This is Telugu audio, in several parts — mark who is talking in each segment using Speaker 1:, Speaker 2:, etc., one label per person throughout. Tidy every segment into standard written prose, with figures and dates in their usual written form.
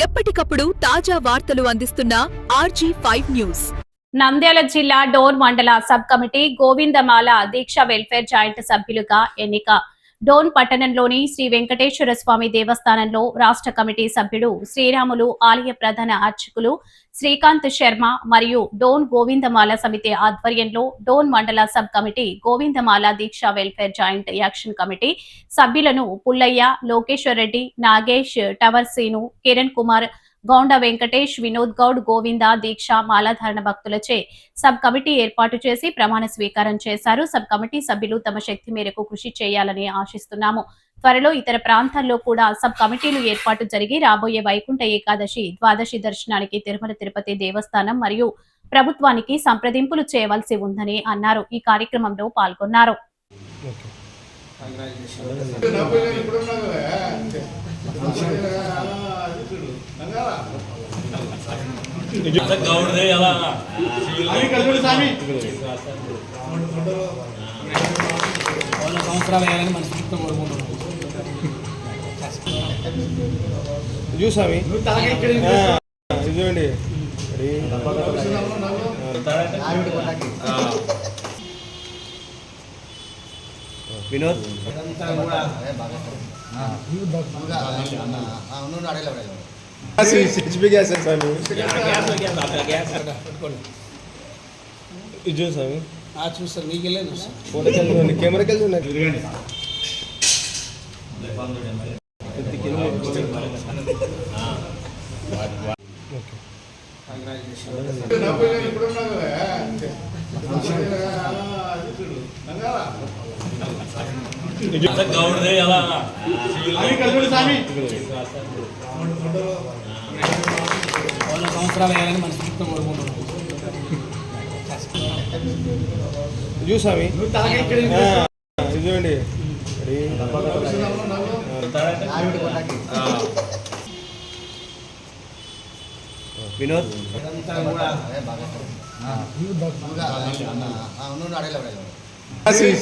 Speaker 1: ఎప్పటికప్పుడు తాజా వార్తలు అందిస్తున్న RG5 న్యూస్.
Speaker 2: నంద్యాల జిల్లా డోన్ మండల సబ్ కమిటీ గోవిందమాల దీక్ష వెల్ఫేర్ జాయింట్ సభ్యులుగా ఎన్నిక. డోన్ పట్టణంలోని శ్రీ వెంకటేశ్వర స్వామి దేవస్థానంలో రాష్ట్ర కమిటీ సభ్యుడు శ్రీరాములు ఆలయ ప్రధాన అర్చకులు శ్రీకాంత్ శర్మ మరియు డోన్ గోవిందమాల సమితి ఆధ్వర్యంలో డోన్ మండల సబ్ కమిటీ గోవిందమాల దీక్ష వెల్ఫేర్ జాయింట్ యాక్షన్ కమిటీ సభ్యులను పుల్లయ్య, లోకేశ్వర్ రెడ్డి, నాగేష్, టవర్ సీను, కిరణ్ కుమార్, గౌండ వెంకటేష్, వినోద్ గౌడ్, గోవింద దీక్ష మాలాధారణ భక్తులచే సబ్ కమిటీ ఏర్పాటు చేసి ప్రమాణ స్వీకారం చేశారు. సబ్ కమిటీ సభ్యులు తమ శక్తి మేరకు కృషి చేయాలని ఆశిస్తున్నాము. త్వరలో ఇతర ప్రాంతాల్లో కూడా సబ్ కమిటీలు ఏర్పాటు జరిగి రాబోయే వైకుంఠ ఏకాదశి, ద్వాదశి దర్శనానికి తిరుమల తిరుపతి దేవస్థానం మరియు ప్రభుత్వానికి సంప్రదింపులు చేయవలసి ఉందని అన్నారు. ఈ కార్యక్రమంలో పాల్గొన్నారు.
Speaker 3: సంవత్సరాలు వేయాలని మనస్ఫూర్తిగా కోరుకుంటున్నాం. చూసామి చూడండి వినోద్ హెచ్పి గ్యాస్ స్వామి ఇది చూసామి చూస్తాను. మీకు వెళ్ళే చూస్తాను. ఫోన్కి వెళ్ళి కెమెరాకి వెళ్ళి ఉన్నాయి. సంవత్సరాలు వేయాలని మనస్ఫూర్తిగా కోరుకుంటున్నాం. చూసామి చూడండి వినోద్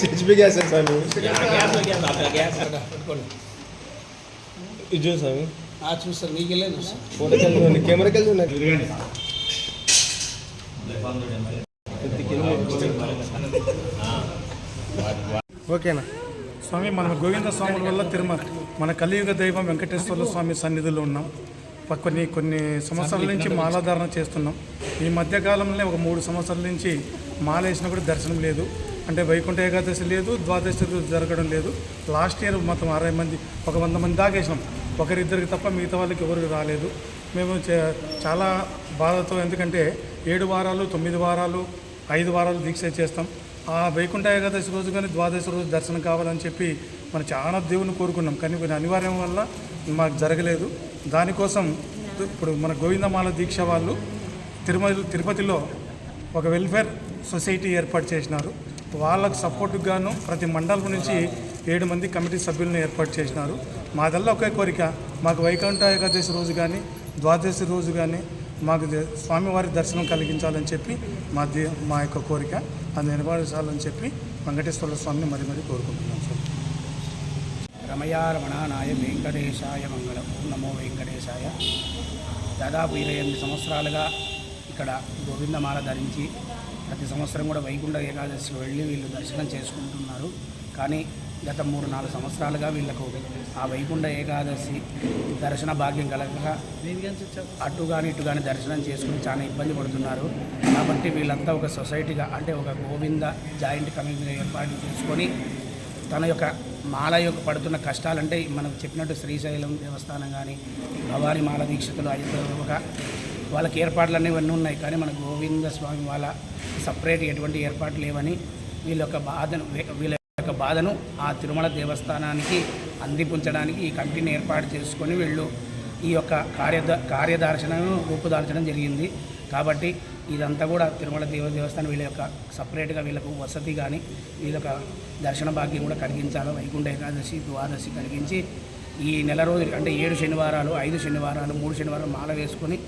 Speaker 3: హెచ్పి గ్యాస్ స్వామి ఇది చూసామి చూస్తాను. మీకు వెళ్ళే చూస్తాను. ఫోన్కి వెళ్ళి కెమెరాకి వెళ్ళి ఉన్నాయి.
Speaker 4: ఓకేనా స్వామి, మన గోవింద స్వాముల వల్ల తిరుమల మన కలియుగ దైవం వెంకటేశ్వర స్వామి సన్నిధిలో ఉన్నాం. కొన్ని సంవత్సరాల నుంచి మాలాధారణ చేస్తున్నాం. ఈ మధ్యకాలంలో ఒక 3 సంవత్సరాల నుంచి మాల వేసినా కూడా దర్శనం లేదు. అంటే వైకుంఠ ఏకాదశి లేదు, ద్వాదశి జరగడం లేదు. లాస్ట్ ఇయర్ మొత్తం 60 మంది, 100 మంది దాకా వేసినాం. ఒకరిద్దరికి తప్ప మిగతా వాళ్ళకి ఎవరికి రాలేదు. మేము చాలా బాధతో, ఎందుకంటే 7 వారాలు, 9 వారాలు, 5 వారాలు దీక్ష చేస్తాం. ఆ వైకుంఠ ఏకాదశి రోజు కానీ ద్వాదశి రోజు దర్శనం కావాలని చెప్పి మనం చాలా దేవుని కోరుకున్నాం. కానీ కొన్ని అనివార్యం వల్ల మాకు జరగలేదు. దానికోసం ఇప్పుడు మన గోవిందమాల దీక్ష వాళ్ళు తిరుపతిలో ఒక వెల్ఫేర్ సొసైటీ ఏర్పాటు చేసినారు. వాళ్ళకు సపోర్టుకు గాను ప్రతి మండలం నుంచి 7 మంది కమిటీ సభ్యులను ఏర్పాటు చేసినారు. మాదల్లా ఒకే కోరిక, మాకు వైకుంఠ ఏకాదశి రోజు కానీ ద్వాదశి రోజు కానీ మాకు స్వామివారి దర్శనం కలిగించాలని చెప్పి మా యొక్క కోరిక అది నెరవేర్చాలని చెప్పి వెంకటేశ్వర స్వామిని మరీ కోరుకుంటున్నాం సార్.
Speaker 3: రమయా రమణానాయ వెంకటేశాయ మంగళం. నమో వెంకటేశాయ. దాదాపు 28 సంవత్సరాలుగా ఇక్కడ గోవిందమాల ధరించి ప్రతి సంవత్సరం కూడా వైకుంఠ ఏకాదశి వెళ్ళి వీళ్ళు దర్శనం చేసుకుంటున్నారు. కానీ గత 3-4 సంవత్సరాలుగా వీళ్ళకు ఆ వైకుంఠ ఏకాదశి దర్శన భాగ్యం కలగక అటు కానీ ఇటు కానీ దర్శనం చేసుకుని చాలా ఇబ్బంది పడుతున్నారు. కాబట్టి వీళ్ళంతా ఒక సొసైటీగా, అంటే ఒక గోవింద జాయింట్ కమిటీ ఏర్పాటు చేసుకొని తన యొక్క మాల యొక్క పడుతున్న కష్టాలంటే మనకు చెప్పినట్టు శ్రీశైలం దేవస్థానం కానీ భవానీ మాల దీక్షితులు ఒక వాళ్ళకి ఏర్పాట్లన్నీ ఇవన్నీ ఉన్నాయి. కానీ మన గోవింద స్వామి వాళ్ళ సపరేట్ ఎటువంటి ఏర్పాట్లు లేవని వీళ్ళ యొక్క బాధను ఆ తిరుమల దేవస్థానానికి అందిపుంచడానికి ఈ కమిటీని ఏర్పాటు చేసుకొని వీళ్ళు ఈ యొక్క కార్యదర్శనను రూపుదాల్చడం జరిగింది. కాబట్టి ఇదంతా కూడా తిరుమల దేవస్థానం వీళ్ళ యొక్క సపరేట్గా వీళ్ళకు వసతి కానీ వీళ్ళ యొక్క దర్శన భాగ్యం కూడా కలిగించాలి. వైకుంఠ ఏకాదశి, ద్వాదశి కలిగించి ఈ నెల రోజులు, అంటే 7 శనివారాలు, 5 శనివారాలు, 3 శనివారాలు మాల వేసుకొని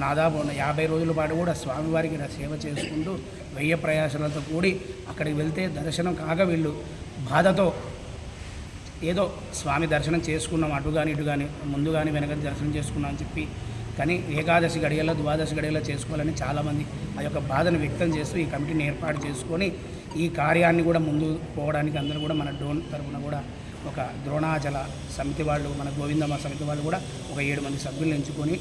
Speaker 3: దాదాపు 50 రోజుల పాటు కూడా స్వామివారికి సేవ చేసుకుంటూ 1000 ప్రయాసాలతో కూడి అక్కడికి వెళ్తే దర్శనం కాక వీళ్ళు బాధతో ఏదో స్వామి దర్శనం చేసుకున్నాం, అటు కానీ ఇటు కానీ ముందు కానీ వెనక దర్శనం చేసుకున్నాం అని చెప్పి, కానీ ఏకాదశి గడియల్లో ద్వాదశి గడియల్లో చేసుకోవాలని చాలామంది ఆ యొక్క బాధను వ్యక్తం చేస్తూ ఈ కమిటీని ఏర్పాటు చేసుకొని ఈ కార్యాన్ని కూడా ముందు పోవడానికి అందరూ కూడా మన డోన్ తరఫున కూడా ఒక ద్రోణాచల సమితి వాళ్ళు, మన గోవిందమ్మ సమితి వాళ్ళు కూడా ఒక 7 మంది సభ్యులను ఎంచుకొని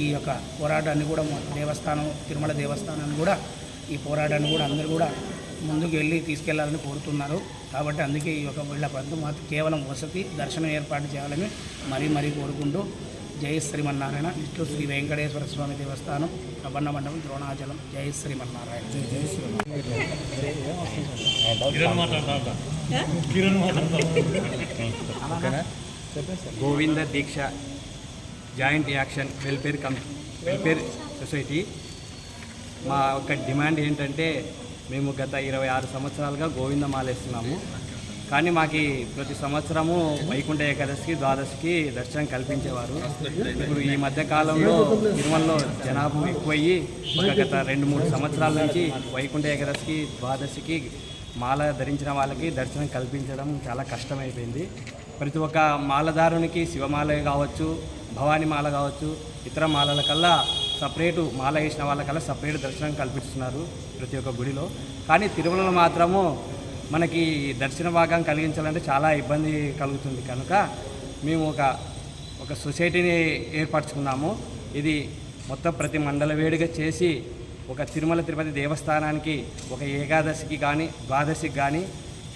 Speaker 3: ఈ యొక్క పోరాటాన్ని కూడా దేవస్థానం, తిరుమల దేవస్థానాన్ని కూడా ఈ పోరాటాన్ని కూడా అందరూ కూడా ముందుకు వెళ్ళి తీసుకెళ్లాలని కోరుతున్నారు. కాబట్టి అందుకే ఈ యొక్క వీళ్ళ పంతు మాత్రం కేవలం వసతి దర్శనం ఏర్పాటు చేయాలని మరీ కోరుకుంటూ జై శ్రీమన్నారాయణ. ఇట్లు శ్రీ వెంకటేశ్వర స్వామి దేవస్థానం, అబన్న మండపం, ద్రోణాచలం. జై శ్రీమన్నారాయణ.
Speaker 5: గోవింద దీక్ష జాయింట్ యాక్షన్ వెల్ఫేర్ సొసైటీ మా యొక్క డిమాండ్ ఏంటంటే, మేము గత 26 సంవత్సరాలుగా గోవిందమాల వేస్తున్నాము. కానీ మాకు ప్రతి సంవత్సరము వైకుంఠ ఏకాదశికి, ద్వాదశికి దర్శనం కల్పించేవారు. ఇప్పుడు ఈ మధ్య కాలంలో తిరుమలలో జనాభా ఎక్కువయ్యి గత 2-3 సంవత్సరాల నుంచి వైకుంఠ ఏకాదశికి, ద్వాదశికి మాల ధరించిన వాళ్ళకి దర్శనం కల్పించడం చాలా కష్టమైపోయింది. ప్రతి ఒక్క మాలదారునికి శివమాల కావచ్చు, భవానీ మాల కావచ్చు, ఇతర మాలల కల్లా సపరేటు మాల వేసిన వాళ్ళకల్లా సపరేట్ దర్శనం కల్పిస్తున్నారు ప్రతి ఒక్క గుడిలో. కానీ తిరుమలలో మాత్రము మనకి దర్శన భాగం కలిగించాలంటే చాలా ఇబ్బంది కలుగుతుంది. కనుక మేము ఒక సొసైటీని ఏర్పరచుకున్నాము. ఇది మొత్తం ప్రతి మండల వేడిగా చేసి ఒక తిరుమల తిరుపతి దేవస్థానానికి ఒక ఏకాదశికి కానీ ద్వాదశికి కానీ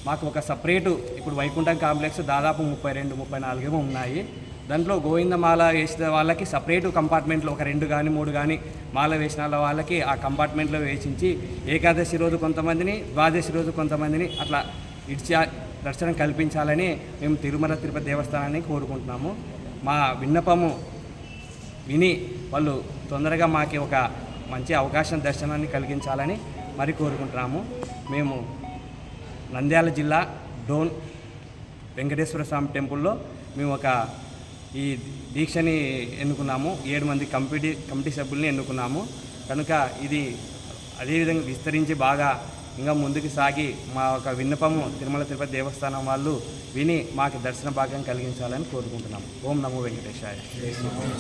Speaker 5: మాకు ఒక సపరేటు, ఇప్పుడు వైకుంఠం కాంప్లెక్స్ దాదాపు 32-34 ఉన్నాయి. దాంట్లో గోవిందమాల వేసిన వాళ్ళకి సపరేటు కంపార్ట్మెంట్లో ఒక 2 కానీ 3 కానీ మాల వేసిన వాళ్ళకి ఆ కంపార్ట్మెంట్లో వేసించి ఏకాదశి రోజు కొంతమందిని, ద్వాదశి రోజు కొంతమందిని అట్లా ఇడ్చి దర్శనం కల్పించాలని మేము తిరుమల తిరుపతి దేవస్థానాన్ని కోరుకుంటున్నాము. మా విన్నపము విని వాళ్ళు తొందరగా మాకు ఒక మంచి అవకాశం దర్శనాన్ని కలిగించాలని మరి కోరుకుంటున్నాము. మేము నంద్యాల జిల్లా డోన్ వెంకటేశ్వర స్వామి టెంపుల్లో మేము ఈ దీక్షని ఎన్నుకున్నాము. 7 మంది కమిటీ సభ్యుల్ని ఎన్నుకున్నాము. కనుక ఇది అదేవిధంగా విస్తరించి బాగా ఇంకా ముందుకు సాగి మా ఒక విన్నపము తిరుమల తిరుపతి దేవస్థానం వాళ్ళు విని మాకు దర్శన భాగ్యం కలిగించాలని కోరుకుంటున్నాము. ఓం నమో వెంకటేశాయ.